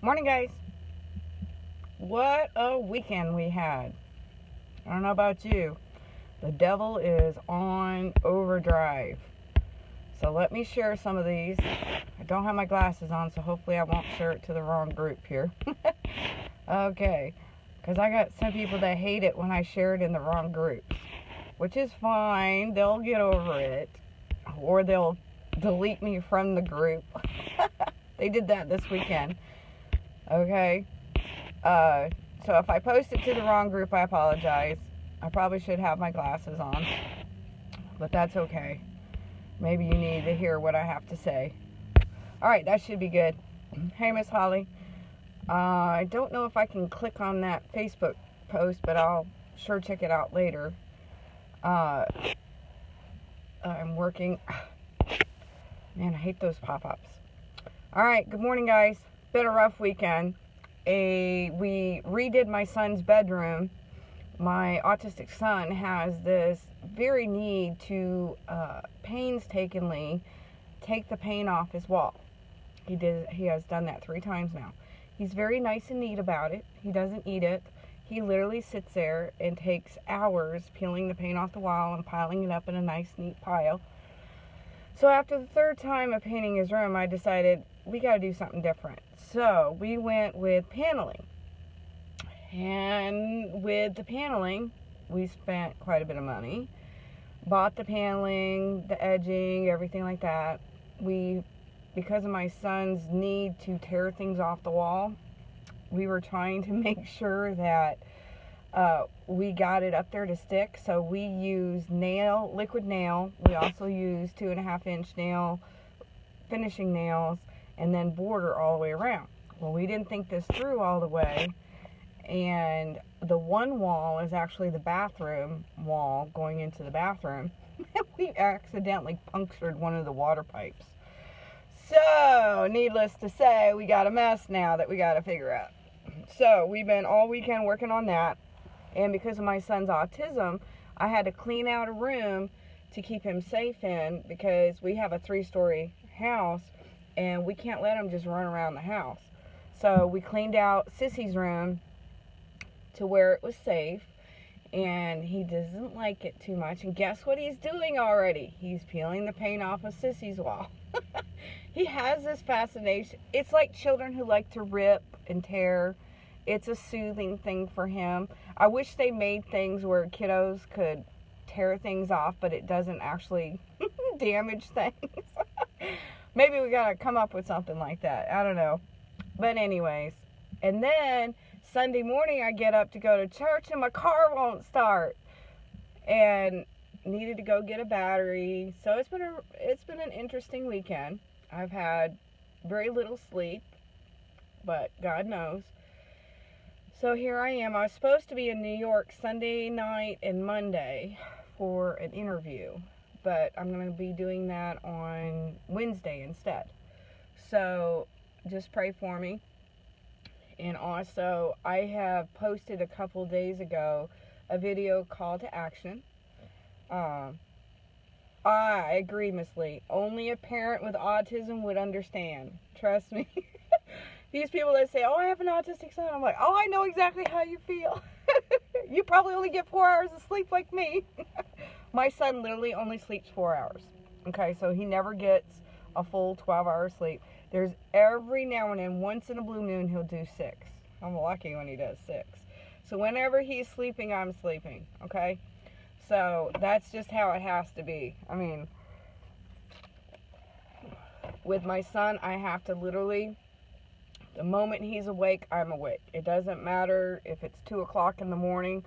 Morning, guys. What a weekend we had. I don't know about you. The devil is on overdrive. So let me share some of these. I don't have my glasses on, so hopefully I won't share it to the wrong group here. Okay. Because I got some people that hate it when I share it in the wrong groups. Which is fine. They'll get over it. Or they'll delete me from the group. They did that this weekend. Okay. So if I post it to the wrong group, I apologize. I probably should have my glasses on, but that's okay. Maybe you need to hear what I have to say. All right, that should be good. Hey, Miss Holly. I don't know if I can click on that Facebook post, but I'll sure check it out later. I'm working. Man, I hate those pop-ups. All right, good morning, guys. Been a rough weekend. We redid my son's bedroom. My autistic son has this very need to painstakingly take the paint off his wall. He has done that 3 times now. He's very nice and neat about it. He doesn't eat it. He literally sits there and takes hours peeling the paint off the wall and piling it up in a nice, neat pile. So after the 3rd time of painting his room, I decided we got to do something different. So we went with paneling. And with the paneling, we spent quite a bit of money. Bought the paneling, the edging, everything like that. Because of my son's need to tear things off the wall, we were trying to make sure that we got it up there to stick. So we used liquid nail. We also used 2.5-inch nail, finishing nails, and then border all the way around. Well, we didn't think this through all the way, and the one wall is actually the bathroom wall going into the bathroom. We accidentally punctured one of the water pipes. So, needless to say, we got a mess now that we got to figure out. So, we've been all weekend working on that, and because of my son's autism, I had to clean out a room to keep him safe in, because we have a 3-story house, and we can't let him just run around the house. So we cleaned out Sissy's room to where it was safe, and he doesn't like it too much. And guess what he's doing already? He's peeling the paint off of Sissy's wall. He has this fascination. It's like children who like to rip and tear. It's a soothing thing for him. I wish they made things where kiddos could tear things off, but it doesn't actually damage things. Maybe we gotta come up with something like that. I don't know. But anyways, and then Sunday morning I get up to go to church and my car won't start, and needed to go get a battery. So it's been an interesting weekend. I've had very little sleep, but God knows. So here I am. I was supposed to be in New York Sunday night and Monday for an interview, but I'm going to be doing that on Wednesday instead. So just pray for me. And also, I have posted a couple days ago a video call to action. I agree, Miss Lee. Only a parent with autism would understand. Trust me. These people that say, oh, I have an autistic son. I'm like, oh, I know exactly how you feel. You probably only get 4 hours of sleep like me. My son literally only sleeps 4 hours. Okay, so he never gets a full 12-hour sleep. There's every now and then, once in a blue moon, he'll do 6. I'm lucky when he does 6. So whenever he's sleeping, I'm sleeping. Okay? So that's just how it has to be. I mean, with my son, I have to literally, the moment he's awake, I'm awake. It doesn't matter if it's 2 o'clock in the morning.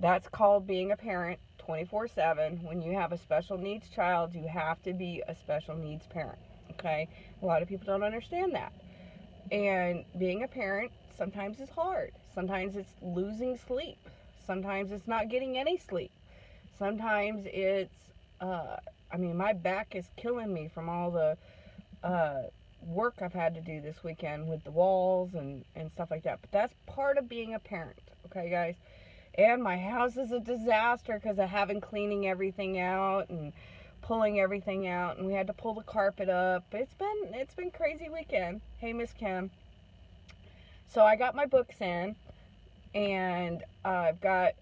That's called being a parent 24/7. When you have a special needs child, you have to be a special needs parent. Okay? A lot of people don't understand that. And being a parent sometimes is hard. Sometimes it's losing sleep. Sometimes it's not getting any sleep. Sometimes it's, my back is killing me from all the work I've had to do this weekend with the walls and stuff like that. But that's part of being a parent, okay, guys? And my house is a disaster because I haven't cleaning everything out and pulling everything out, and we had to pull the carpet up. It's been crazy weekend. Hey, Miss Kim. So I got my books in, and I've got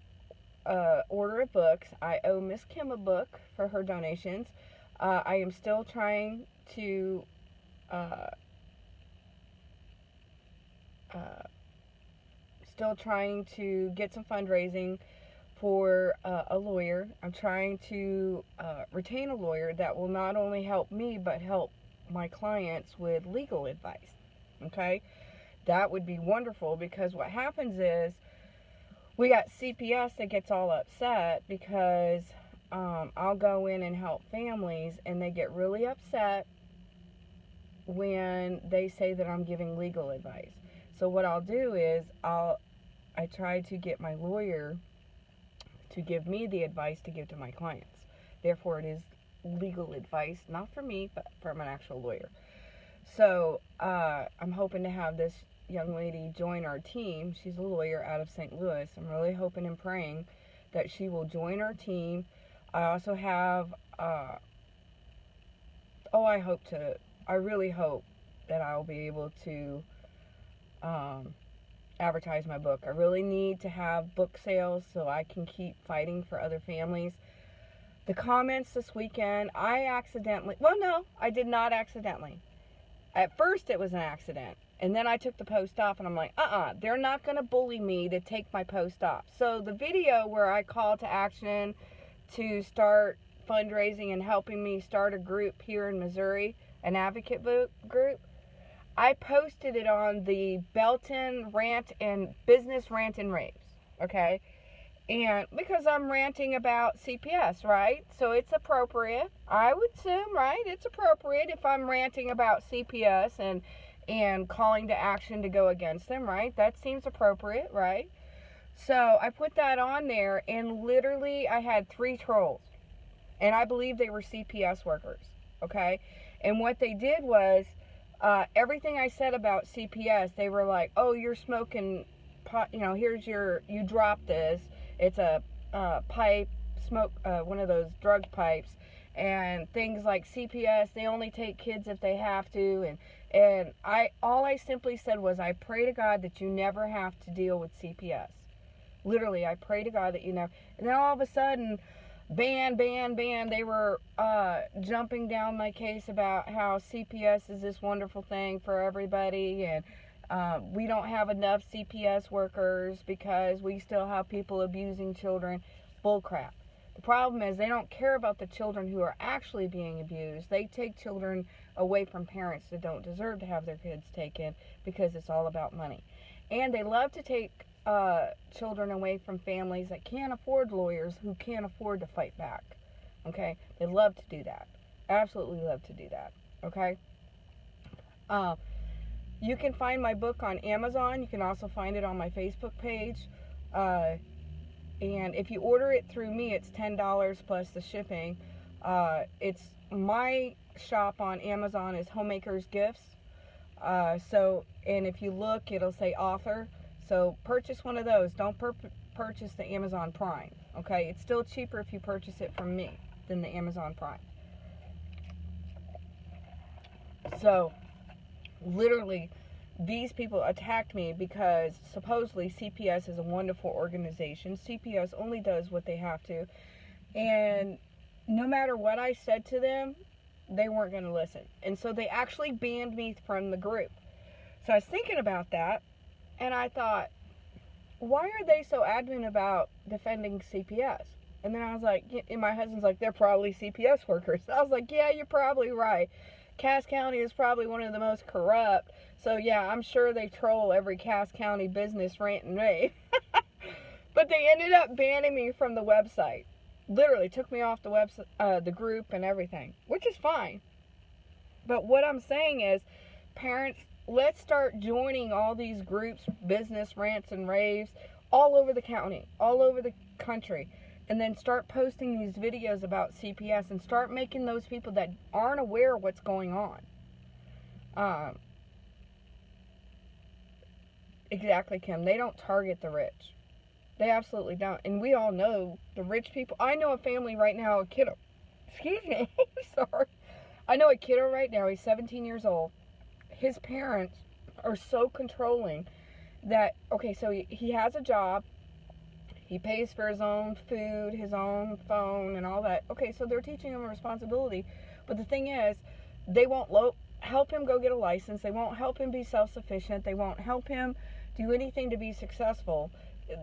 order of books. I owe Miss Kim a book for her donations. I am still trying to uh, uh, get some fundraising for a lawyer. I'm trying to retain a lawyer that will not only help me but help my clients with legal advice. Okay, that would be wonderful, because what happens is we got CPS that gets all upset because I'll go in and help families, and they get really upset when they say that I'm giving legal advice. So what I'll do is I try to get my lawyer to give me the advice to give to my clients. Therefore, it is legal advice, not for me, but from an actual lawyer. So I'm hoping to have this young lady join our team. She's a lawyer out of St. Louis. I'm really hoping and praying that she will join our team. I also have, I really hope that I'll be able to advertise my book. I really need to have book sales so I can keep fighting for other families. The comments this weekend, I did not accidentally. At first it was an accident, and then I took the post off, and I'm like, they're not going to bully me to take my post off. So the video where I call to action to start fundraising and helping me start a group here in Missouri, an advocate group, I posted it on the Belton Rant and Business Rant and Raves, okay? And because I'm ranting about CPS, right? So it's appropriate. I would assume, right? It's appropriate if I'm ranting about CPS and calling to action to go against them, right? That seems appropriate, right? So I put that on there, and literally I had 3 trolls. And I believe they were CPS workers, okay? And what they did was, everything I said about CPS, they were like, oh, you're smoking pot, you dropped this. It's a pipe, one of those drug pipes, and things like CPS, they only take kids if they have to, and all I simply said was, I pray to God that you never have to deal with CPS. Literally, I pray to God that you never. And then all of a sudden, ban, they were jumping down my case about how CPS is this wonderful thing for everybody, and we don't have enough CPS workers because we still have people abusing children. Bullcrap. The problem is they don't care about the children who are actually being abused. They take children away from parents that don't deserve to have their kids taken because it's all about money. And they love to take children away from families that can't afford lawyers, who can't afford to fight back. Okay? They love to do that. Absolutely love to do that. Okay? You can find my book on Amazon. You can also find it on my Facebook page. And if you order it through me, it's $10 plus the shipping. It's my shop on Amazon is Homemaker's Gifts. And if you look, it'll say author. So purchase one of those. Don't purchase the Amazon Prime. Okay? It's still cheaper if you purchase it from me than the Amazon Prime. So, literally, these people attacked me because supposedly CPS is a wonderful organization. CPS only does what they have to. And no matter what I said to them, they weren't going to listen. And so they actually banned me from the group. So I was thinking about that, and I thought, why are they so adamant about defending CPS? And then I was like, and my husband's like, they're probably CPS workers. I was like, yeah, you're probably right. Cass County is probably one of the most corrupt. So yeah, I'm sure they troll every Cass County business rant and rave. But they ended up banning me from the website. Literally took me off the website, the group and everything, which is fine. But what I'm saying is, parents, let's start joining all these groups, business rants and raves, all over the county, all over the country. And then start posting these videos about CPS and start making those people that aren't aware of what's going on. Exactly, Kim. They don't target the rich. They absolutely don't. And we all know the rich people. I know a family right now, a kiddo. Excuse me. Sorry. I know a kiddo right now. He's 17 years old. His parents are so controlling that, okay, so he has a job, he pays for his own food, his own phone, and all that. Okay, so they're teaching him a responsibility. But the thing is, they won't help him go get a license. They won't help him be self-sufficient. They won't help him do anything to be successful.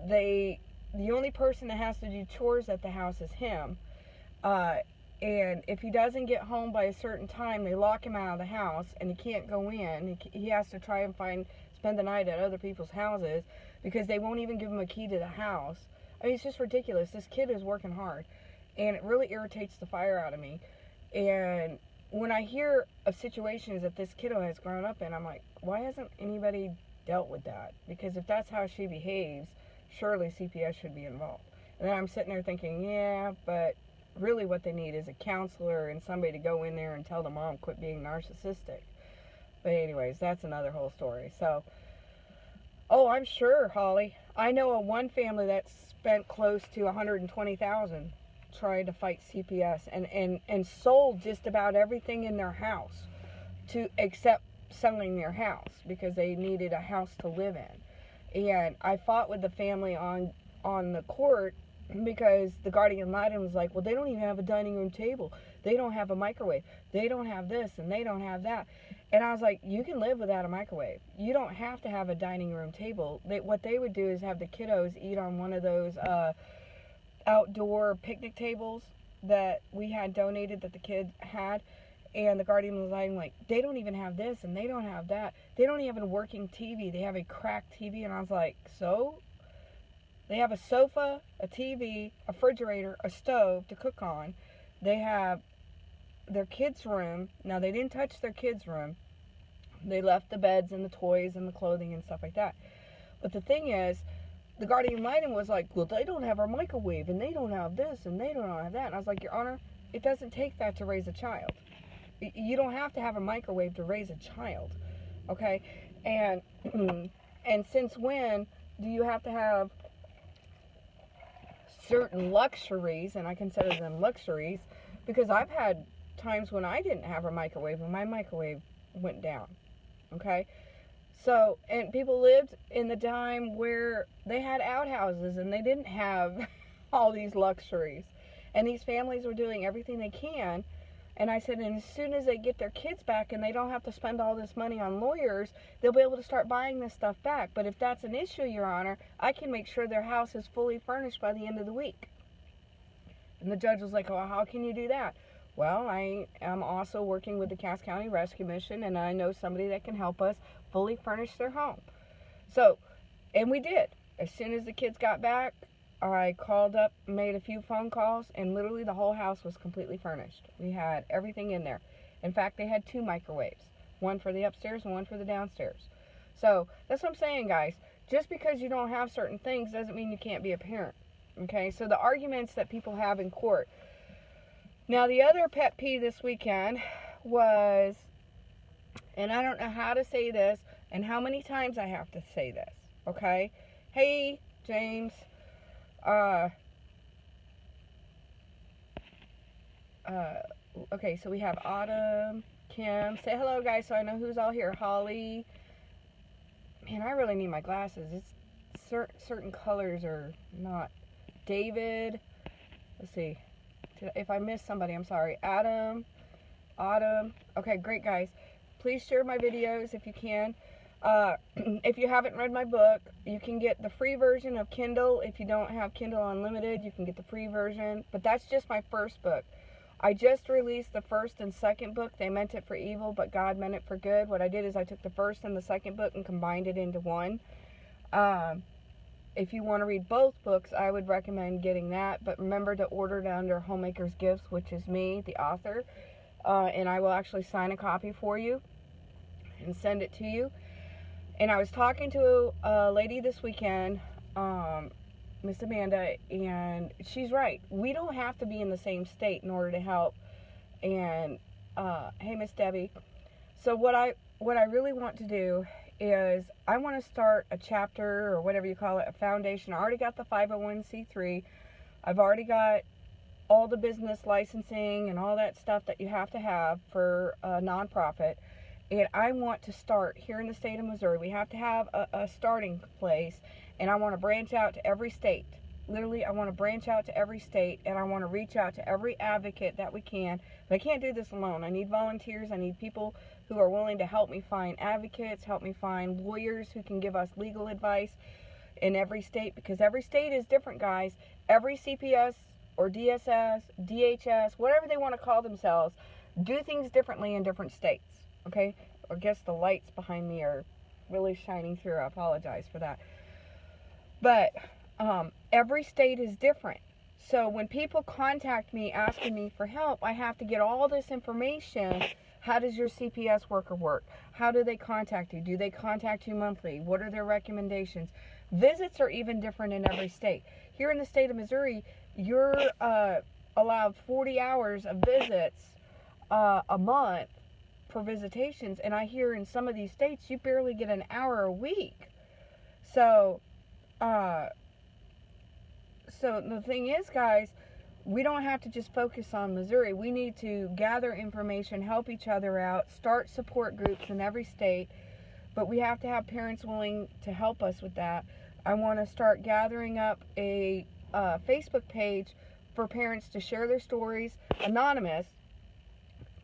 The only person that has to do chores at the house is him. And if he doesn't get home by a certain time, they lock him out of the house, and he can't go in. He has to try and spend the night at other people's houses because they won't even give him a key to the house. I mean, it's just ridiculous. This kid is working hard, and it really irritates the fire out of me. And when I hear of situations that this kiddo has grown up in, I'm like, why hasn't anybody dealt with that? Because if that's how she behaves, surely CPS should be involved. And then I'm sitting there thinking, yeah, but really what they need is a counselor and somebody to go in there and tell the mom quit being narcissistic. But anyways, that's another whole story. So, oh, I'm sure, Holly, I know of one family that spent close to $120,000 trying to fight CPS and sold just about everything in their house to except selling their house because they needed a house to live in. And I fought with the family on the court because the guardian ad litem was like, well, they don't even have a dining room table. They don't have a microwave. They don't have this and they don't have that. And I was like, you can live without a microwave. You don't have to have a dining room table. What they would do is have the kiddos eat on one of those outdoor picnic tables that we had donated that the kids had. And the guardian was like, they don't even have this and they don't have that. They don't even have a working TV. They have a cracked TV. And I was like, so? They have a sofa, a TV, a refrigerator, a stove to cook on. They have their kids' room. Now, they didn't touch their kids' room. They left the beds and the toys and the clothing and stuff like that. But the thing is, the guardian ad litem was like, well, they don't have a microwave and they don't have this and they don't have that. And I was like, Your Honor, it doesn't take that to raise a child. You don't have to have a microwave to raise a child, okay? And since when do you have to have certain luxuries, and I consider them luxuries, because I've had times when I didn't have a microwave and my microwave went down, okay? So, and people lived in the time where they had outhouses and they didn't have all these luxuries. And these families were doing everything they can. And I said, and as soon as they get their kids back and they don't have to spend all this money on lawyers, they'll be able to start buying this stuff back. But if that's an issue, Your Honor, I can make sure their house is fully furnished by the end of the week. And the judge was like, well, how can you do that? Well, I am also working with the Cass County Rescue Mission, and I know somebody that can help us fully furnish their home. So, and we did. As soon as the kids got back, I called up, made a few phone calls, and literally the whole house was completely furnished. We had everything in there. In fact, they had 2 microwaves, one for the upstairs and one for the downstairs. So that's what I'm saying, guys. Just because you don't have certain things doesn't mean you can't be a parent. Okay, so the arguments that people have in court. Now, the other pet peeve this weekend was, and I don't know how to say this and how many times I have to say this, okay? Hey, James. Okay, so we have Autumn, Kim. Say hello, guys, so I know who's all here. Holly. Man, I really need my glasses. It's certain colors are not. David. Let's see. If I missed somebody, I'm sorry. Adam. Autumn. Okay, great, guys. Please share my videos if you can. If you haven't read my book, you can get the free version of Kindle. If you don't have Kindle Unlimited, you can get the free version. But that's just my first book. I just released the first and second book. They meant it for evil, but God meant it for good. What I did is I took the first and the second book and combined it into one. If you want to read both books, I would recommend getting that. But remember to order it under Homemaker's Gifts, which is me, the author. And I will actually sign a copy for you and send it to you. And I was talking to a lady this weekend, Miss Amanda, and she's right. We don't have to be in the same state in order to help. And hey, Miss Debbie. So what I really want to do is I want to start a chapter or whatever you call it, a foundation. I already got the 501c3. I've already got all the business licensing and all that stuff that you have to have for a nonprofit. And I want to start here in the state of Missouri. We have to have a starting place, and I want to branch out to every state. Literally, I want to branch out to every state, and I want to reach out to every advocate that we can. But I can't do this alone. I need volunteers. I need people who are willing to help me find advocates, help me find lawyers who can give us legal advice in every state, because every state is different, guys. Every CPS or DSS, DHS, whatever they want to call themselves, do things differently in different states. Okay? I guess the lights behind me are really shining through. I apologize for that. But every state is different. So when people contact me asking me for help, I have to get all this information. How does your CPS worker work? How do they contact you? Do they contact you monthly? What are their recommendations? Visits are even different in every state. Here in the state of Missouri, you're allowed 40 hours of visits a month for visitations, and I hear in some of these states you barely get an hour a week. So the thing is, guys, we don't have to just focus on Missouri. We need to gather information, help each other out, start support groups in every state, but we have to have parents willing to help us with that. I want to start gathering up a Facebook page for parents to share their stories, anonymous,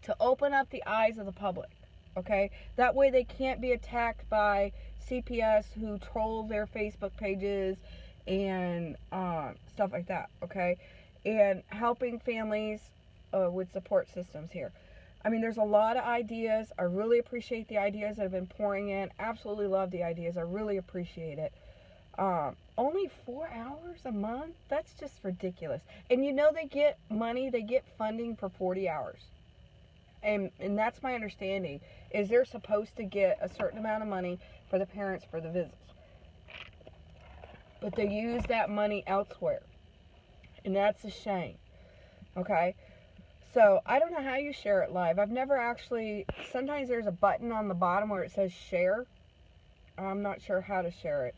to open up the eyes of the public, okay? That way they can't be attacked by CPS who troll their Facebook pages and stuff like that, okay? And helping families with support systems here. I mean, there's a lot of ideas. I really appreciate the ideas that have been pouring in. Absolutely love the ideas. I really appreciate it. Only 4 hours a month? That's just ridiculous. And you know, they get money, they get funding for 40 hours. And that's my understanding, is they're supposed to get a certain amount of money for the parents for the visits. But they use that money elsewhere. And that's a shame. Okay? So, I don't know how you share it live. I've never actually, sometimes there's a button on the bottom where it says share. I'm not sure how to share it.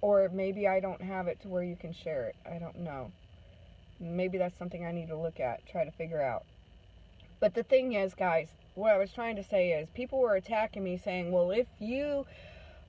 Or maybe I don't have it to where you can share it. I don't know. Maybe that's something I need to look at, try to figure out. But the thing is, guys, what I was trying to say is, people were attacking me saying, well, if you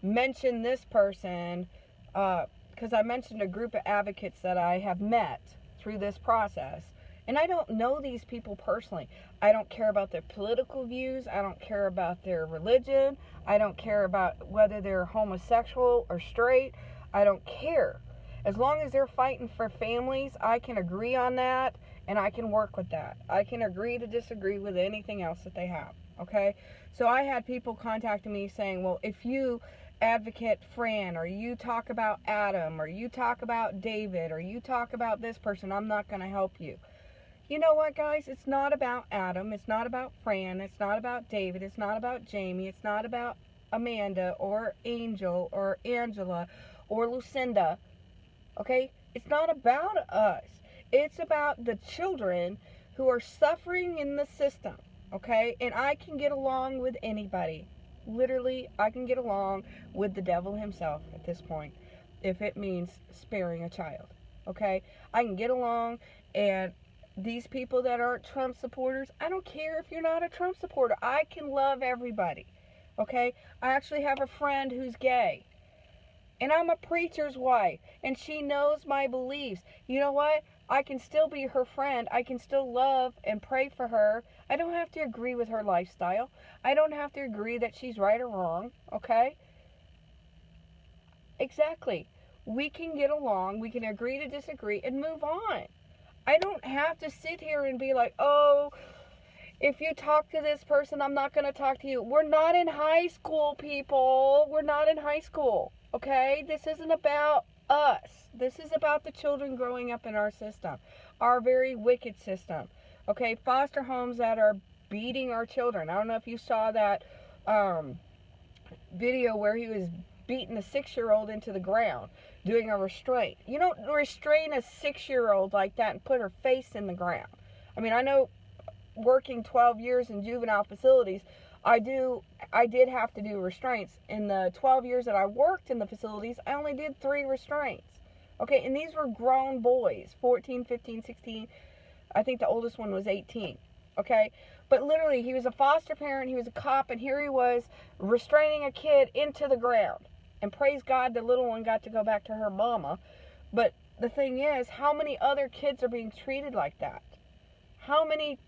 mention this person, because I mentioned a group of advocates that I have met through this process, and I don't know these people personally. I don't care about their political views. I don't care about their religion. I don't care about whether they're homosexual or straight. I don't care. As long as they're fighting for families, I can agree on that, and I can work with that. I can agree to disagree with anything else that they have, okay? So I had people contacting me saying, well, if you advocate Fran, or you talk about Adam, or you talk about David, or you talk about this person, I'm not going to help you. You know what, guys? It's not about Adam. It's not about Fran. It's not about David. It's not about Jamie. It's not about Amanda, or Angel, or Angela, or Lucinda. Okay? It's not about us. It's about the children who are suffering in the system. Okay? And I can get along with anybody. Literally, I can get along with the devil himself at this point, if it means sparing a child. Okay? I can get along, and these people that aren't Trump supporters, I don't care if you're not a Trump supporter. I can love everybody. Okay? I actually have a friend who's gay. And I'm a preacher's wife, and she knows my beliefs. You know what? I can still be her friend. I can still love and pray for her. I don't have to agree with her lifestyle. I don't have to agree that she's right or wrong, okay? Exactly. We can get along, we can agree to disagree, and move on. I don't have to sit here and be like, oh, if you talk to this person, I'm not going to talk to you. We're not in high school, people. We're not in high school. Okay? This isn't about us. This is about the children growing up in our system, our very wicked system. Okay? Foster homes that are beating our children. I don't know if you saw that video where he was beating a 6-year-old into the ground, doing a restraint. You don't restrain a 6-year-old like that and put her face in the ground. I mean, I know, working 12 years in juvenile facilities, I did have to do restraints. In the 12 years that I worked in the facilities, I only did 3 restraints. Okay, and these were grown boys, 14, 15, 16. I think the oldest one was 18. Okay, But literally, he was a foster parent, he was a cop, and here he was restraining a kid into the ground. And praise God, the little one got to go back to her mama. But the thing is, how many other kids are being treated like that? How many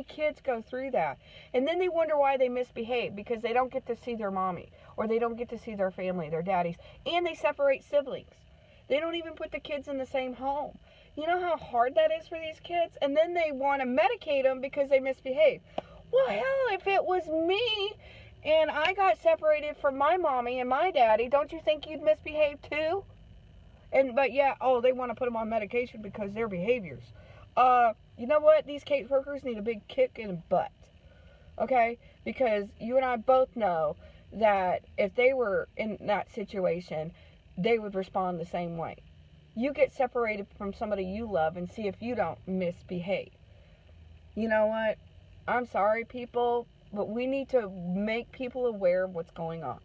kids go through that? And then they wonder why they misbehave, because they don't get to see their mommy, or they don't get to see their family, their daddies, and they separate siblings. They don't even put the kids in the same home. You know how hard that is for these kids? And then they want to medicate them because they misbehave. Well, hell, if it was me and I got separated from my mommy and my daddy, don't you think you'd misbehave too? But yeah, they want to put them on medication because their behaviors. You know what? These caseworkers need a big kick in the butt. Okay? Because you and I both know that if they were in that situation, they would respond the same way. You get separated from somebody you love and see if you don't misbehave. You know what? I'm sorry, people, but we need to make people aware of what's going on.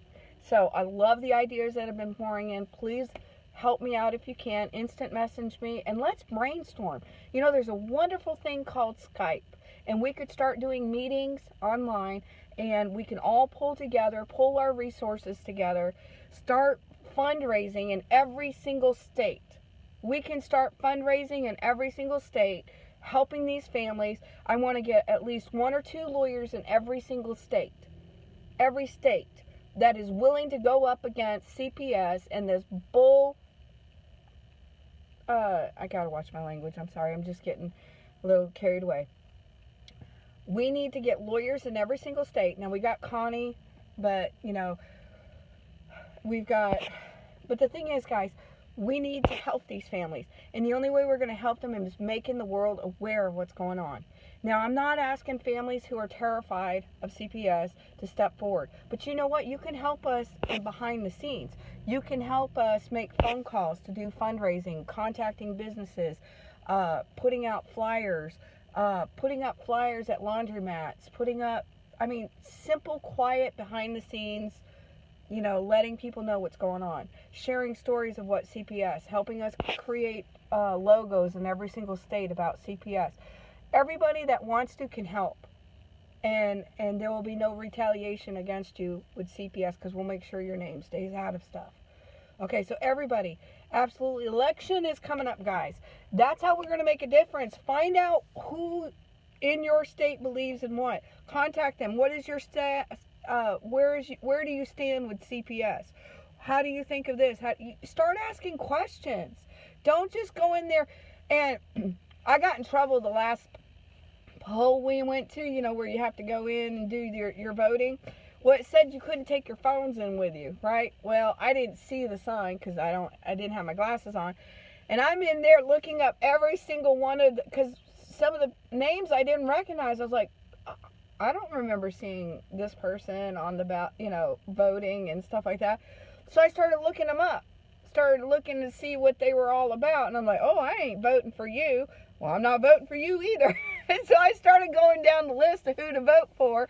So I love the ideas that have been pouring in. Please help me out if you can. Instant message me and let's brainstorm. You know, there's a wonderful thing called Skype, and we could start doing meetings online, and we can all pull together, pull our resources together, start fundraising in every single state. We can start fundraising in every single state, helping these families. I want to get at least 1 or 2 lawyers in every single state. Every state that is willing to go up against CPS and this bull. I gotta watch my language. I'm sorry. I'm just getting a little carried away. We need to get lawyers in every single state. Now, we got Connie, but, you know, but the thing is, guys, we need to help these families. And the only way we're going to help them is making the world aware of what's going on. Now, I'm not asking families who are terrified of CPS to step forward. But you know what? You can help us behind the scenes. You can help us make phone calls to do fundraising, contacting businesses, putting out flyers at laundromats, putting up, simple, quiet, behind the scenes, you know, letting people know what's going on, sharing stories of what CPS, helping us create logos in every single state about CPS. Everybody that wants to can help, and there will be no retaliation against you with CPS, because we'll make sure your name stays out of stuff. Okay, so everybody, absolutely, election is coming up, guys. That's how we're going to make a difference. Find out who in your state believes in what. Contact them. What is your where do you stand with CPS? How do you think of this? Start asking questions. Don't just go in there. And I got in trouble the last poll we went to, you know, where you have to go in and do your voting. Well, it said you couldn't take your phones in with you, right? Well, I didn't see the sign because I didn't have my glasses on. And I'm in there looking up every single one of because some of the names I didn't recognize. I was like, I don't remember seeing this person on the ballot, you know, voting and stuff like that. So I started looking them up, started looking to see what they were all about. And I'm like, oh, I ain't voting for you. Well, I'm not voting for you either. And so I started going down the list of who to vote for,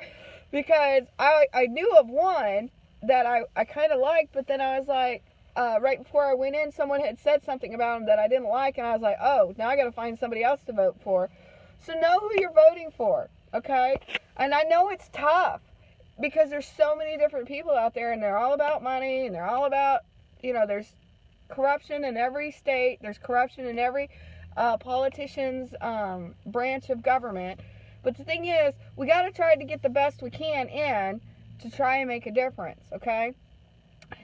because I knew of one that I kind of liked, but then I was like, right before I went in, someone had said something about him that I didn't like, and I was like, oh, now I got to find somebody else to vote for. So know who you're voting for, okay? And I know it's tough because there's so many different people out there, and they're all about money, and they're all about, you know, there's corruption in every state, there's corruption in every politician's branch of government. But the thing is, we got to try to get the best we can in to try and make a difference, okay?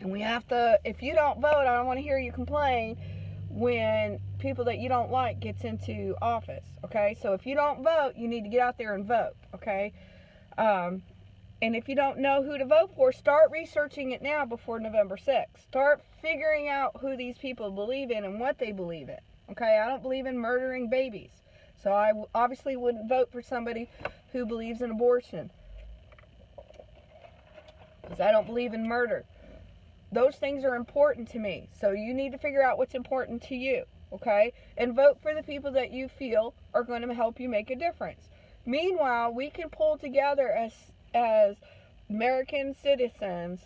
And we have to, if you don't vote, I don't want to hear you complain when people that you don't like gets into office, okay? So if you don't vote, you need to get out there and vote, okay? And if you don't know who to vote for, start researching it now before November 6th. Start figuring out who these people believe in and what they believe in, okay? I don't believe in murdering babies. So I obviously wouldn't vote for somebody who believes in abortion, because I don't believe in murder. Those things are important to me. So you need to figure out what's important to you, okay? And vote for the people that you feel are going to help you make a difference. Meanwhile, we can pull together as American citizens,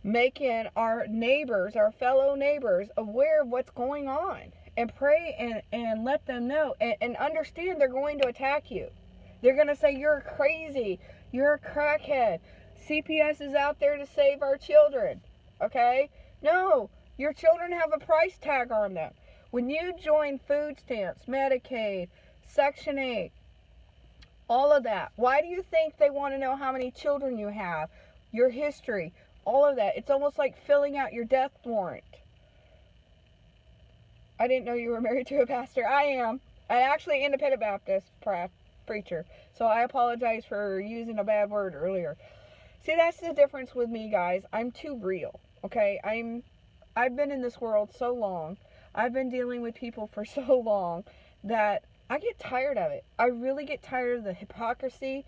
making our neighbors, our fellow neighbors, aware of what's going on. And pray and let them know. And understand they're going to attack you. They're going to say, you're crazy. You're a crackhead. CPS is out there to save our children. Okay? No. Your children have a price tag on them. When you join food stamps, Medicaid, Section 8, all of that, why do you think they want to know how many children you have, your history, all of that? It's almost like filling out your death warrant. I didn't know you were married to a pastor. I am. I'm actually an independent Baptist preacher. So I apologize for using a bad word earlier. See, that's the difference with me, guys. I'm too real. Okay? I've been in this world so long. I've been dealing with people for so long that I get tired of it. I really get tired of the hypocrisy.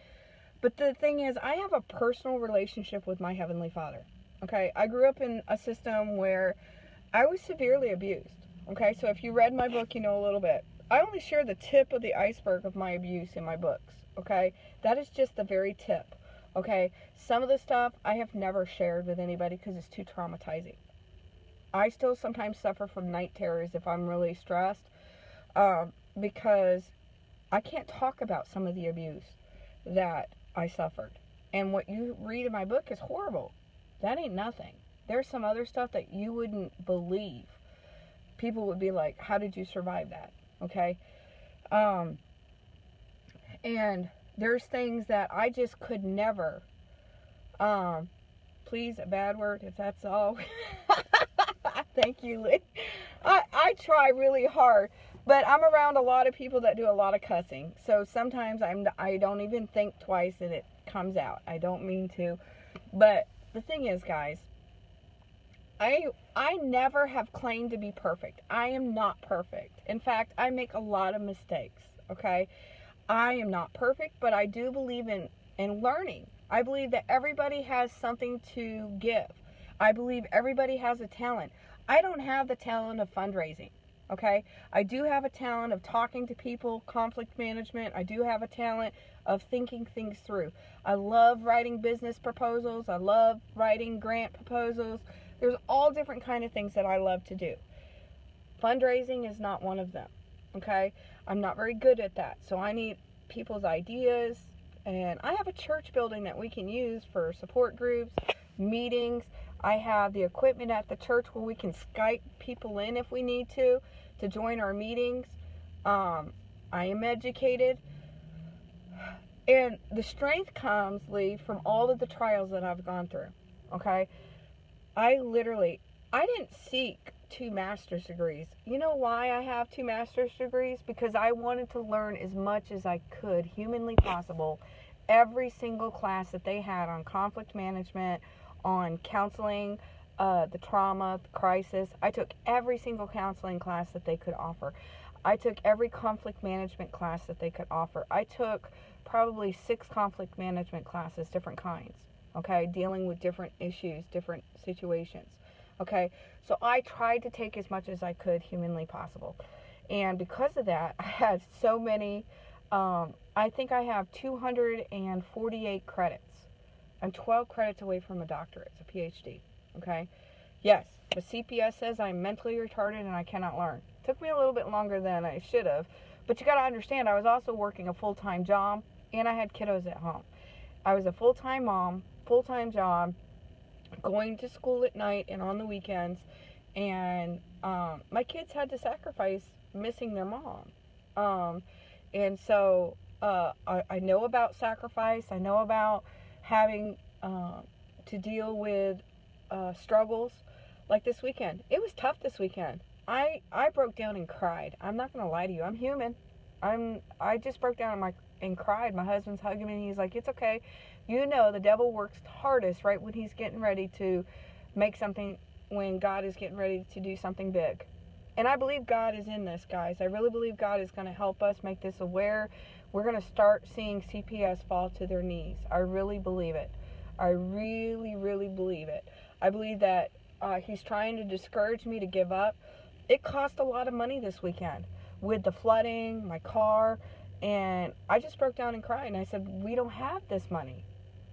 But the thing is, I have a personal relationship with my Heavenly Father. Okay? I grew up in a system where I was severely abused. Okay? So if you read my book, you know a little bit. I only share the tip of the iceberg of my abuse in my books. Okay? That is just the very tip. Okay? Some of the stuff I have never shared with anybody because it's too traumatizing. I still sometimes suffer from night terrors if I'm really stressed, because I can't talk about some of the abuse that I suffered. And what you read in my book is horrible. That ain't nothing. There's some other stuff that you wouldn't believe. People would be like, how did you survive that? Okay? And there's things that I just could never, please, a bad word, if that's all. Thank you, Lee. I try really hard, but I'm around a lot of people that do a lot of cussing. So sometimes I don't even think twice and it comes out. I don't mean to. But the thing is, guys, I never have claimed to be perfect. I am not perfect. In fact, I make a lot of mistakes, okay? I am not perfect, but I do believe in learning. I believe that everybody has something to give. I believe everybody has a talent. I don't have the talent of fundraising, okay? I do have a talent of talking to people, conflict management. I do have a talent of thinking things through. I love writing business proposals. I love writing grant proposals. There's all different kind of things that I love to do. Fundraising is not one of them, okay? I'm not very good at that, so I need people's ideas. And I have a church building that we can use for support groups, meetings. I have the equipment at the church where we can Skype people in if we need to join our meetings. I am educated. And the strength comes, Lee, from all of the trials that I've gone through, okay? I didn't seek 2 master's degrees. You know why I have 2 master's degrees? Because I wanted to learn as much as I could, humanly possible, every single class that they had on conflict management, on counseling, the trauma, the crisis. I took every single counseling class that they could offer. I took every conflict management class that they could offer. I took probably 6 conflict management classes, different kinds, okay, dealing with different issues, different situations, okay. So I tried to take as much as I could humanly possible. And because of that, I had so many, I think I have 248 credits. I'm 12 credits away from a doctorate, it's a PhD, okay? Yes, the CPS says I'm mentally retarded and I cannot learn. It took me a little bit longer than I should have, but you got to understand, I was also working a full-time job and I had kiddos at home. I was a full-time mom, full-time job, going to school at night and on the weekends, and my kids had to sacrifice missing their mom. And so I know about sacrifice. I know about having to deal with struggles like this weekend. It was tough this weekend. I broke down and cried. I'm not going to lie to you. I'm human. I just broke down and cried. My husband's hugging me and he's like, it's okay. You know the devil works hardest right when he's getting ready to make something, when God is getting ready to do something big. And I believe God is in this, guys. I really believe God is going to help us make this aware. We're going to start seeing CPS fall to their knees. I really believe it. I really, really believe it. I believe that he's trying to discourage me to give up. It cost a lot of money this weekend with the flooding, my car, and I just broke down and cried. And I said, we don't have this money.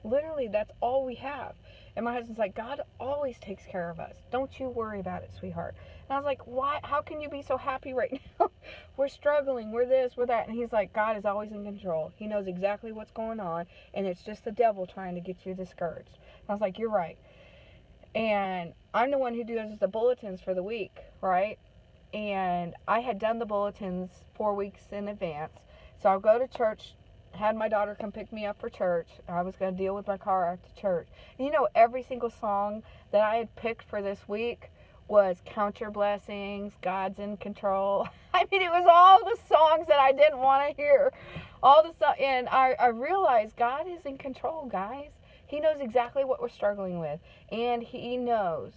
Literally, that's all we have. And my husband's like, God always takes care of us. Don't you worry about it, sweetheart. And I was like, why? How can you be so happy right now? We're struggling. We're this, we're that. And he's like, God is always in control. He knows exactly what's going on. And it's just the devil trying to get you discouraged. And I was like, you're right. And I'm the one who does the bulletins for the week, right? And I had done the bulletins 4 weeks in advance. So I'll go to church, had my daughter come pick me up for church. I was going to deal with my car after church. And you know, every single song that I had picked for this week was Count Your Blessings, God's in Control. I mean, it was all the songs that I didn't want to hear. And I realized God is in control, guys. He knows exactly what we're struggling with. And He knows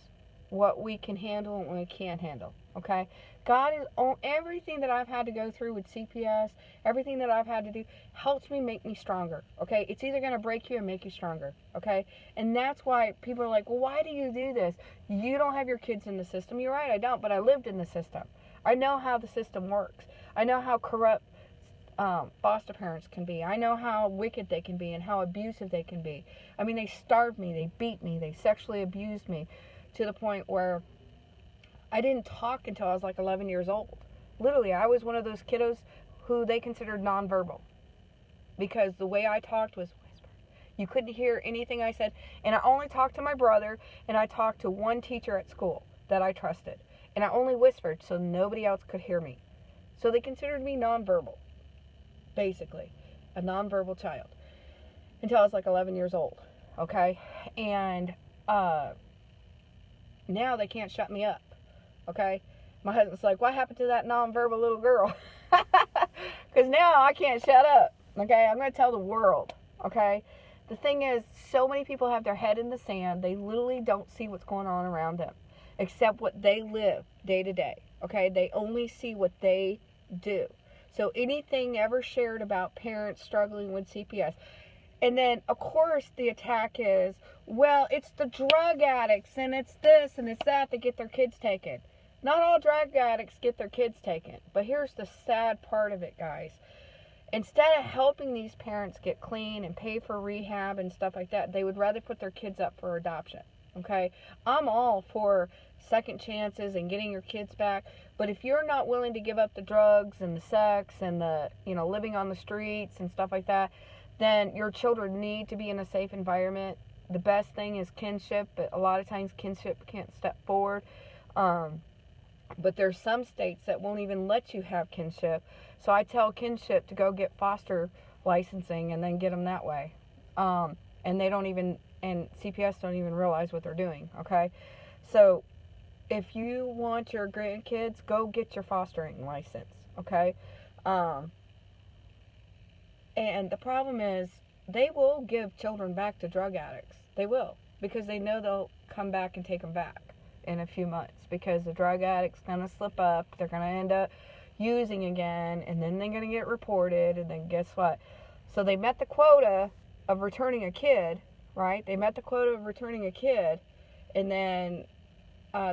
what we can handle and what we can't handle. Okay? God is on everything that I've had to go through with CPS, everything that I've had to do, helps me make me stronger. Okay? It's either going to break you or make you stronger. Okay? And that's why people are like, well, why do you do this? You don't have your kids in the system. You're right, I don't, but I lived in the system. I know how the system works. I know how corrupt foster parents can be. I know how wicked they can be and how abusive they can be. I mean, they starved me, they beat me, they sexually abused me to the point where I didn't talk until I was like 11 years old. Literally, I was one of those kiddos who they considered nonverbal because the way I talked was whispered. You couldn't hear anything I said. And I only talked to my brother, and I talked to one teacher at school that I trusted. And I only whispered so nobody else could hear me. So they considered me nonverbal, basically, a nonverbal child, until I was like 11 years old, okay? And now they can't shut me up. Okay, my husband's like, what happened to that nonverbal little girl? Because now I can't shut up. Okay, I'm going to tell the world. Okay, the thing is, so many people have their head in the sand. They literally don't see what's going on around them, except what they live day to day. Okay, they only see what they do. So anything ever shared about parents struggling with CPS, and then of course the attack is, well, it's the drug addicts and it's this and it's that get their kids taken. Not all drug addicts get their kids taken. But here's the sad part of it, guys. Instead of helping these parents get clean and pay for rehab and stuff like that, they would rather put their kids up for adoption. Okay? I'm all for second chances and getting your kids back. But if you're not willing to give up the drugs and the sex and the, living on the streets and stuff like that, then your children need to be in a safe environment. The best thing is kinship, but a lot of times kinship can't step forward. But there's some states that won't even let you have kinship. So I tell kinship to go get foster licensing and then get them that way. And CPS don't even realize what they're doing, okay? So if you want your grandkids, go get your fostering license, okay? And the problem is, they will give children back to drug addicts. They will, because they know they'll come back and take them back in a few months, because the drug addict's going to slip up, they're going to end up using again, and then they're going to get reported, and then guess what? So they met the quota of returning a kid, right? They met the quota of returning a kid, and then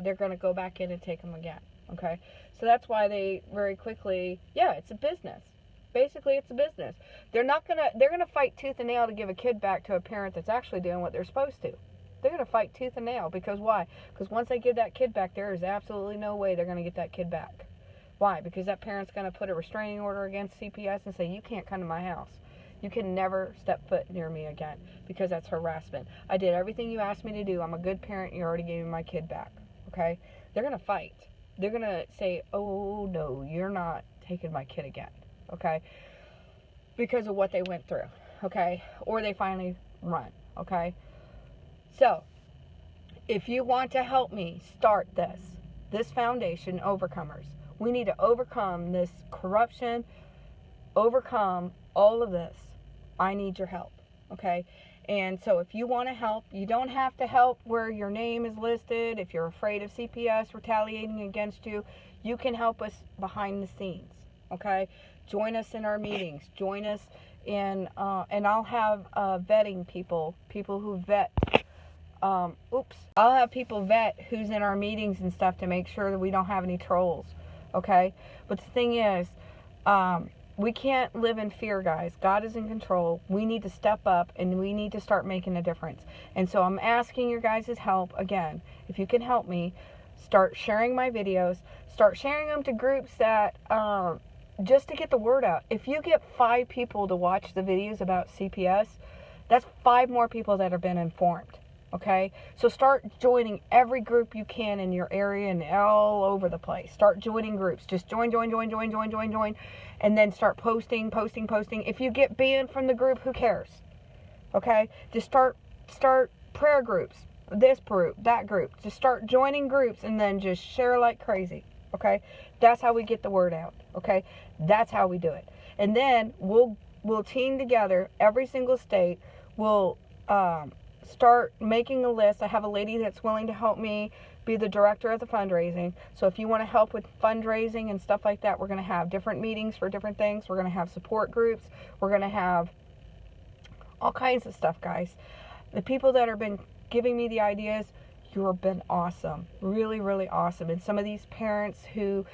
they're going to go back in and take them again, okay? So that's why they very quickly, it's a business. Basically, it's a business. They're gonna fight tooth and nail to give a kid back to a parent that's actually doing what they're supposed to. They're gonna fight tooth and nail, because why? Because once they give that kid back, there is absolutely no way they're gonna get that kid back. Why? Because that parent's gonna put a restraining order against CPS and say, you can't come to my house. You can never step foot near me again, because that's harassment. I did everything you asked me to do. I'm a good parent. You already gave me my kid back. Okay? They're gonna fight. They're gonna say, oh no, you're not taking my kid again. Okay, because of what they went through, okay, or they finally run, okay. So, if you want to help me start this foundation, Overcomers, we need to overcome this corruption, overcome all of this. I need your help, okay. And so if you want to help, you don't have to help where your name is listed. If you're afraid of CPS retaliating against you, you can help us behind the scenes, okay. Join us in our meetings. Join us in, and I'll have vetting people who vet. I'll have people vet who's in our meetings and stuff to make sure that we don't have any trolls. Okay? But the thing is, We can't live in fear, guys. God is in control. We need to step up and we need to start making a difference. And so I'm asking your guys' help again. If you can help me, start sharing my videos. Start sharing them to groups that, just to get the word out. If you get 5 people to watch the videos about CPS, that's 5 more people that have been informed. Okay? So start joining every group you can in your area and all over the place. Start joining groups. Just join. And then start posting. If you get banned from the group, who cares? Okay? Just start prayer groups. This group, that group. Just start joining groups and then just share like crazy. Okay? That's how we get the word out. Okay? That's how we do it. And then we'll team together, every single state. We'll start making a list. I have a lady that's willing to help me be the director of the fundraising. So if you want to help with fundraising and stuff like that, we're going to have different meetings for different things. We're going to have support groups. We're going to have all kinds of stuff, guys. The people that have been giving me the ideas, you have been awesome. Really, really awesome. And some of these parents who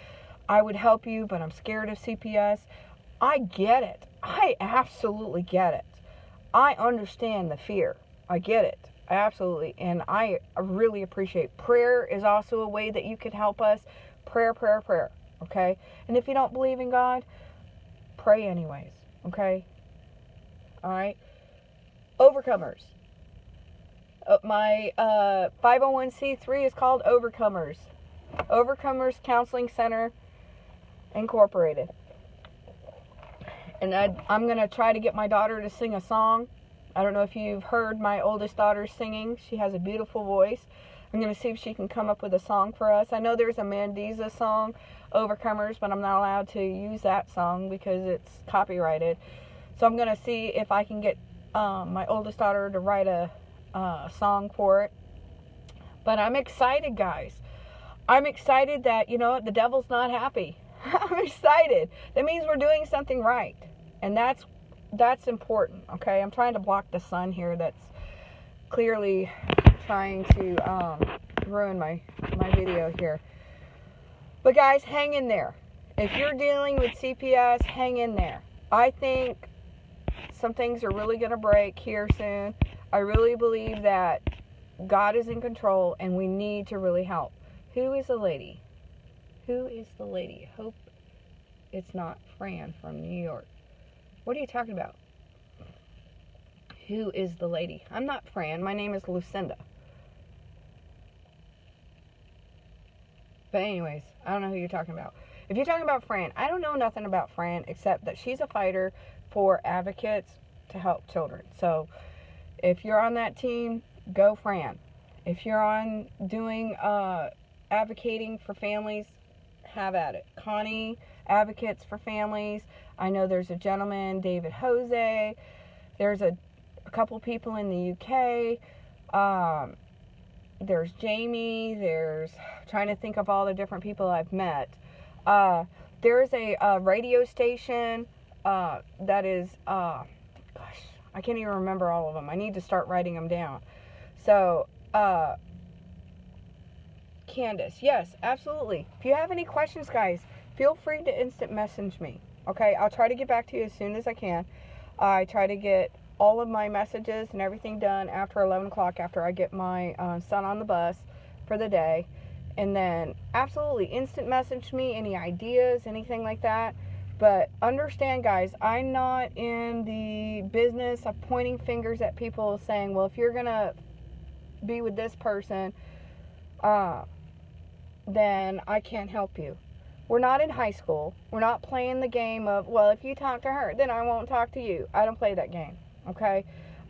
I would help you, but I'm scared of CPS, I get it. I absolutely get it. I understand the fear. I get it. Absolutely. And I really appreciate prayer is also a way that you could help us. Prayer. Okay? And if you don't believe in God, pray anyways. Okay? Alright? Overcomers. My 501c3 is called Overcomers. Overcomers Counseling Center Incorporated. And I'm going to try to get my daughter to sing a song. I don't know if you've heard my oldest daughter singing. She has a beautiful voice. I'm going to see if she can come up with a song for us. I know there's a Mandiza song, Overcomers, but I'm not allowed to use that song because it's copyrighted. So I'm going to see if I can get my oldest daughter to write a song for it. But I'm excited, guys. I'm excited that, you know what, the devil's not happy. I'm excited. That means we're doing something right. And that's important, okay? I'm trying to block the sun here that's clearly trying to ruin my video here. But guys, hang in there. If you're dealing with CPS, hang in there. I think some things are really going to break here soon. I really believe that God is in control and we need to really help. Who is the lady? Who is the lady? Hope it's not Fran from New York. What are you talking about? Who is the lady? I'm not Fran. My name is Lucinda. But anyways, I don't know who you're talking about. If you're talking about Fran, I don't know nothing about Fran except that she's a fighter for advocates to help children. So if you're on that team, go Fran. If you're on doing advocating for families, have at it. Connie advocates for families. I know there's a gentleman, David Jose. There's a couple people in the UK. There's Jamie. There's trying to think of all the different people I've met. There's a radio station that is, gosh, I can't even remember all of them. I need to start writing them down. So, Candace, yes, absolutely. If you have any questions, guys, feel free to instant message me. Okay, I'll try to get back to you as soon as I can. I try to get all of my messages and everything done after 11 o'clock, after I get my son on the bus for the day. And then, absolutely, instant message me, any ideas, anything like that. But understand, guys, I'm not in the business of pointing fingers at people saying, well, if you're going to be with this person, then I can't help you. We're not in high school. We're not playing the game of, well, if you talk to her, then I won't talk to you. I don't play that game, okay?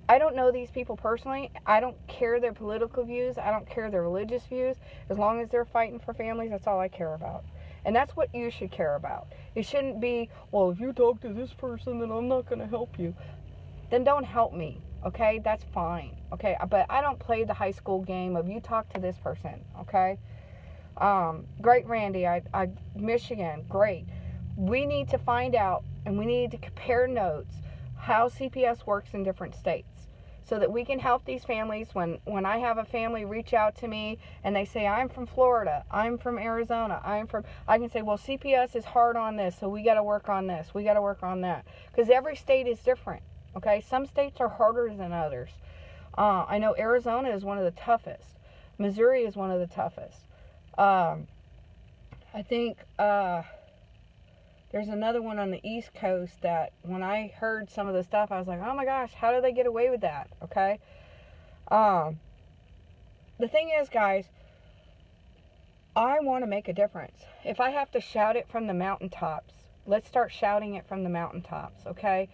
I don't know these people personally. I don't care their political views. I don't care their religious views. As long as they're fighting for families, that's all I care about. And that's what you should care about. It shouldn't be, well, if you talk to this person, then I'm not going to help you. Then don't help me, okay? That's fine, okay? But I don't play the high school game of you talk to this person, okay? Great, Randy. Michigan, great. We need to find out, and we need to compare notes how CPS works in different states. so that we can help these families. When I have a family reach out to me and they say, I'm from Florida, I'm from Arizona, I can say, well, CPS is hard on this, so we got to work on this, we got to work on that, because every state is different. Okay, some states are harder than others. I know Arizona is one of the toughest. Missouri is one of the toughest. I think there's another one on the East Coast that when I heard some of the stuff, I was like, oh my gosh, how do they get away with that? Okay. The thing is, guys, I want to make a difference. If I have to shout it from the mountaintops, let's start shouting it from the mountaintops, okay?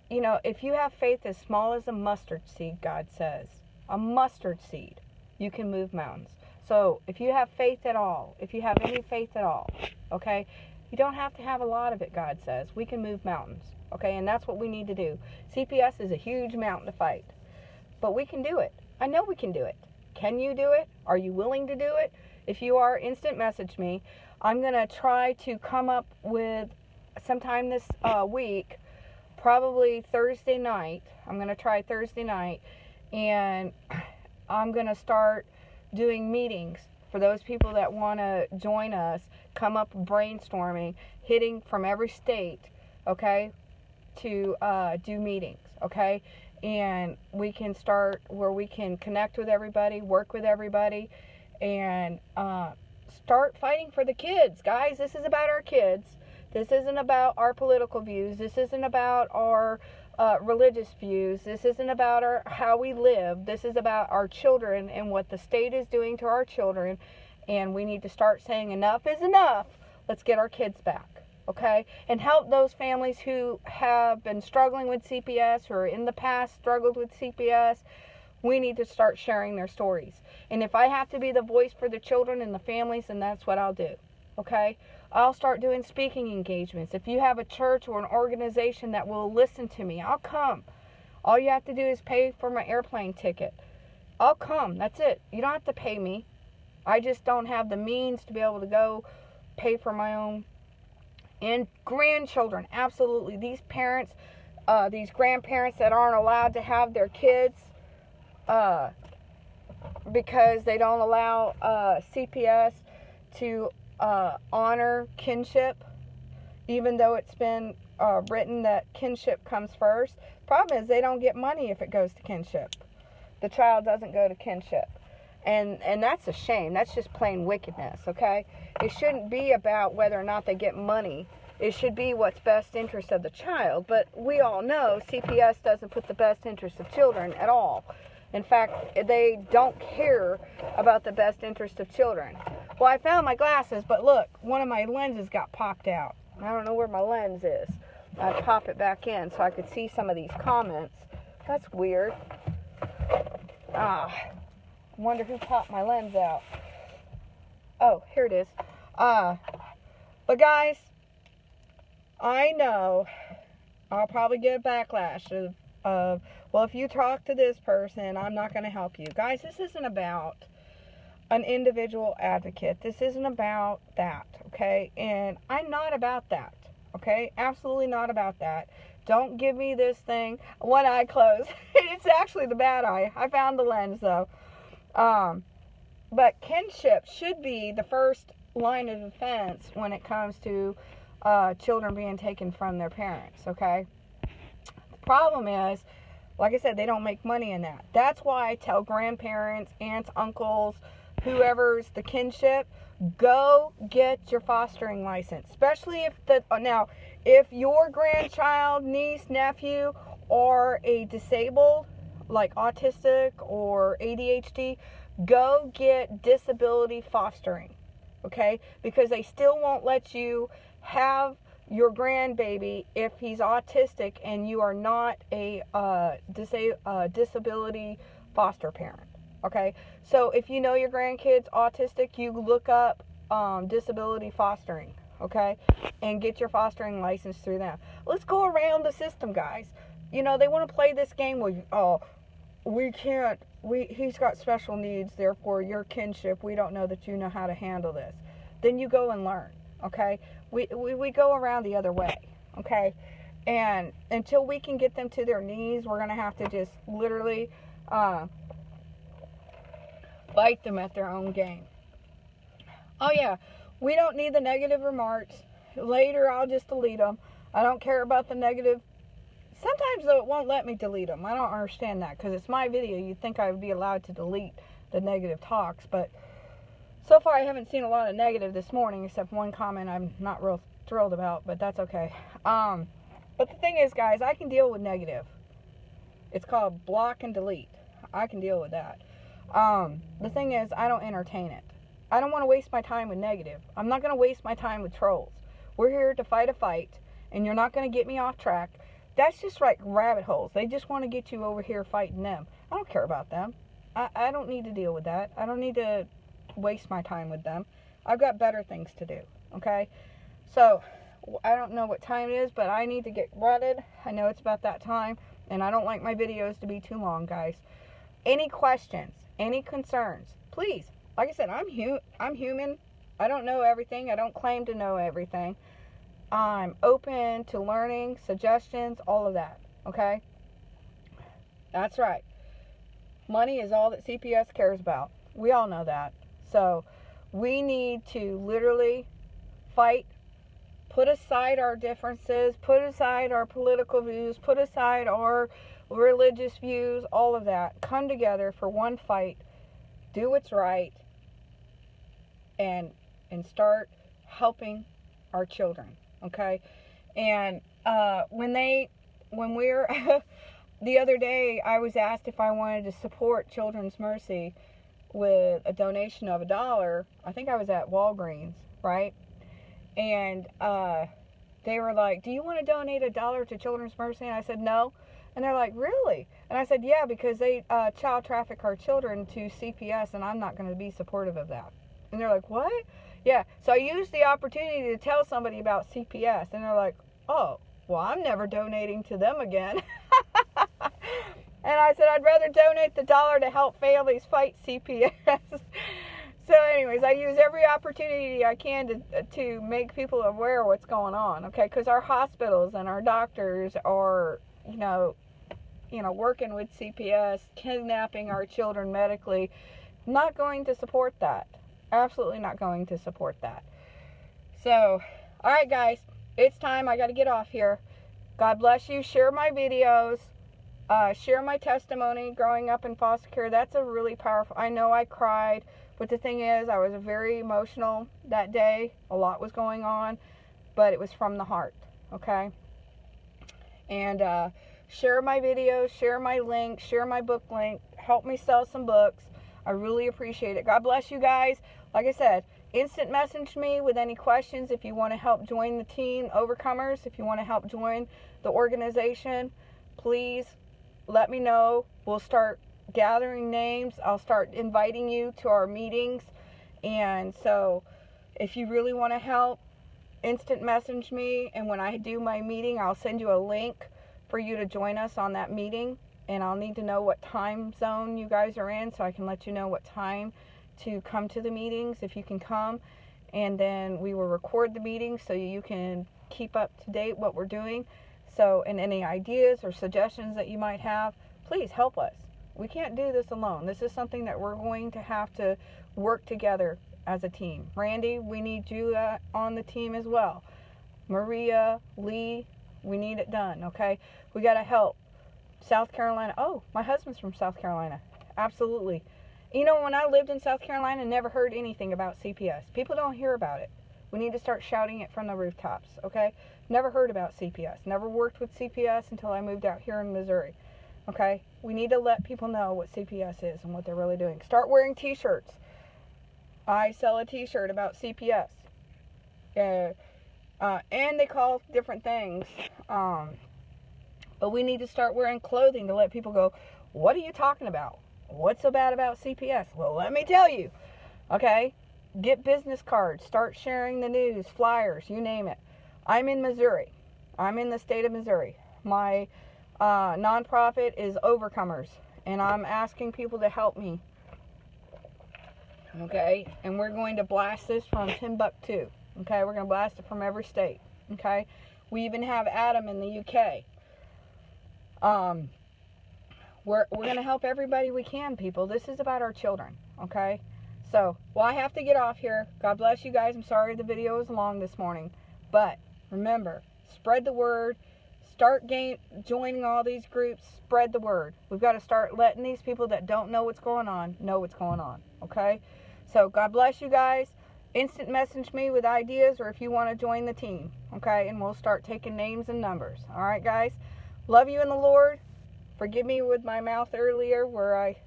You know, if you have faith as small as a mustard seed, God says, a mustard seed, you can move mountains. So if you have faith at all, if you have any faith at all, okay, you don't have to have a lot of it, God says. We can move mountains, okay, and that's what we need to do. CPS is a huge mountain to fight, but we can do it. I know we can do it. Can you do it? Are you willing to do it? If you are, instant message me. I'm going to try to come up with sometime this week, probably Thursday night. I'm going to try Thursday night, and I'm going to start doing meetings for those people that want to join us, come up brainstorming, hitting from every state, okay, to do meetings, okay? And we can start where we can connect with everybody, work with everybody, and start fighting for the kids. Guys, this is about our kids. This isn't about our political views. This isn't about our religious views. This isn't about how we live. This is about our children and what the state is doing to our children. And we need to start saying enough is enough. Let's get our kids back, okay? And help those families who have been struggling with CPS or in the past struggled with CPS. We need to start sharing their stories. And if I have to be the voice for the children and the families, then that's what I'll do, okay? I'll start doing speaking engagements. If you have a church or an organization that will listen to me, I'll come. All you have to do is pay for my airplane ticket. I'll come. That's it. You don't have to pay me. I just don't have the means to be able to go pay for my own. And grandchildren, absolutely. These parents, these grandparents that aren't allowed to have their kids because they don't allow CPS to honor kinship, even though it's been written that kinship comes first. Problem is they don't get money if it goes to kinship. The child doesn't go to kinship. And that's a shame. That's just plain wickedness, okay? It shouldn't be about whether or not they get money. It should be what's best interest of the child. But we all know CPS doesn't put the best interest of children at all. In fact, they don't care about the best interest of children. Well, I found my glasses, but look, one of my lenses got popped out. I don't know where my lens is. I'd pop it back in so I could see some of these comments. That's weird. I wonder who popped my lens out. Oh, here it is. But guys, I know I'll probably get a backlash of, well, if you talk to this person, I'm not going to help you. Guys, this isn't about an individual advocate. This isn't about that, okay? And I'm not about that, okay? Absolutely not about that. Don't give me this thing. One eye closed. It's actually the bad eye. I found the lens, though. But kinship should be the first line of defense when it comes to children being taken from their parents, okay? The problem is, like I said, they don't make money in that. That's why I tell grandparents, aunts, uncles, whoever's the kinship, go get your fostering license. Especially if your grandchild, niece, nephew, or a disabled, like autistic or ADHD, go get disability fostering, okay? Because they still won't let you have your grandbaby if he's autistic and you are not a disability foster parent, okay? So if you know your grandkid's autistic, you look up disability fostering, okay? And get your fostering license through them. Let's go around the system, guys. You know, they want to play this game with, we can't, he's got special needs, therefore your kinship, we don't know that you know how to handle this. Then you go and learn, okay? We go around the other way, okay? And until we can get them to their knees, we're going to have to just literally fight them at their own game. Oh yeah, we don't need the negative remarks. Later I'll just delete them. I don't care about the negative. Sometimes though it won't let me delete them. I don't understand that, because it's my video. You'd think I would be allowed to delete the negative talks, but so far I haven't seen a lot of negative this morning, except one comment I'm not real thrilled about, but that's okay. But the thing is, guys, I can deal with negative. It's called block and delete. I can deal with that. The thing is, I don't entertain it. I don't want to waste my time with negative. I'm not going to waste my time with trolls. We're here to fight a fight, and you're not going to get me off track. That's just like rabbit holes. They just want to get you over here fighting them. I don't care about them. I don't need to deal with that. I don't need to waste my time with them. I've got better things to do, okay? So, I don't know what time it is, but I need to get running. I know it's about that time, and I don't like my videos to be too long, guys. Any questions, any concerns, please. Like I said, I'm human. I don't know everything. I don't claim to know everything. I'm open to learning, suggestions, all of that, okay? That's right. Money is all that CPS cares about. We all know that. So, we need to literally fight, put aside our differences, put aside our political views, put aside our religious views, all of that. Come together for one fight, do what's right, and start helping our children, okay? And when we're the other day, I was asked if I wanted to support Children's Mercy with a donation of $1. I think I was at Walgreens, right? And they were like, do you want to donate $1 to Children's Mercy? And I said, no. And they're like, really? And I said, yeah, because they child traffic our children to CPS, and I'm not going to be supportive of that. And they're like, what? Yeah. So I used the opportunity to tell somebody about CPS, and they're like, oh, well, I'm never donating to them again. And I said, I'd rather donate the $1 to help families fight CPS. So anyways, I use every opportunity I can to make people aware of what's going on, okay? Because our hospitals and our doctors are, you know, working with CPS, kidnapping our children medically. Not going to support that. Absolutely not going to support that. So, all right, guys, it's time. I got to get off here. God bless you. Share my videos. Share my testimony growing up in foster care. That's a really powerful. I know I cried, but the thing is, I was very emotional that day. A lot was going on, but it was from the heart, okay? And share my videos, share my link, share my book link. Help me sell some books. I really appreciate it. God bless you guys. Like I said, instant message me with any questions if you want to help join the team, Overcomers. If you want to help join the organization, please let me know. We'll start gathering names. I'll start inviting you to our meetings. And so if you really want to help, instant message me. And when I do my meeting, I'll send you a link for you to join us on that meeting. And I'll need to know what time zone you guys are in so I can let you know what time to come to the meetings, if you can come. And then we will record the meeting so you can keep up to date what we're doing. So, and any ideas or suggestions that you might have, please help us. We can't do this alone. This is something that we're going to have to work together as a team. Randy, we need you on the team as well. Maria, Lee, we need it done, okay? We got to help. South Carolina. Oh, my husband's from South Carolina. Absolutely. You know, when I lived in South Carolina, I never heard anything about CPS. People don't hear about it. We need to start shouting it from the rooftops, okay? Never heard about CPS. Never worked with CPS until I moved out here in Missouri, okay? We need to let people know what CPS is and what they're really doing. Start wearing t-shirts. I sell a t-shirt about CPS. And they call different things. But we need to start wearing clothing to let people go, what are you talking about? What's so bad about CPS? Well, let me tell you, okay? Get business cards. Start sharing the news, flyers, you name it. I'm in Missouri. I'm in the state of Missouri. My nonprofit is Overcomers, and I'm asking people to help me, okay? And we're going to blast this from Timbuktu, okay? We're going to blast it from every state, okay? We even have Adam in the UK. We're going to help everybody we can, people. This is about our children, okay? So, well, I have to get off here. God bless you guys. I'm sorry the video was long this morning. But remember, spread the word. Start joining all these groups. Spread the word. We've got to start letting these people that don't know what's going on know what's going on, okay? So, God bless you guys. Instant message me with ideas or if you want to join the team, okay? And we'll start taking names and numbers. All right, guys? Love you in the Lord. Forgive me with my mouth earlier where I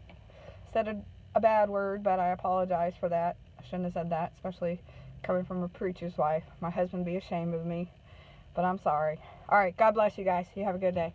said a bad word, but I apologize for that. I shouldn't have said that, especially coming from a preacher's wife. My husband would be ashamed of me, but I'm sorry. All right, God bless you guys. You have a good day.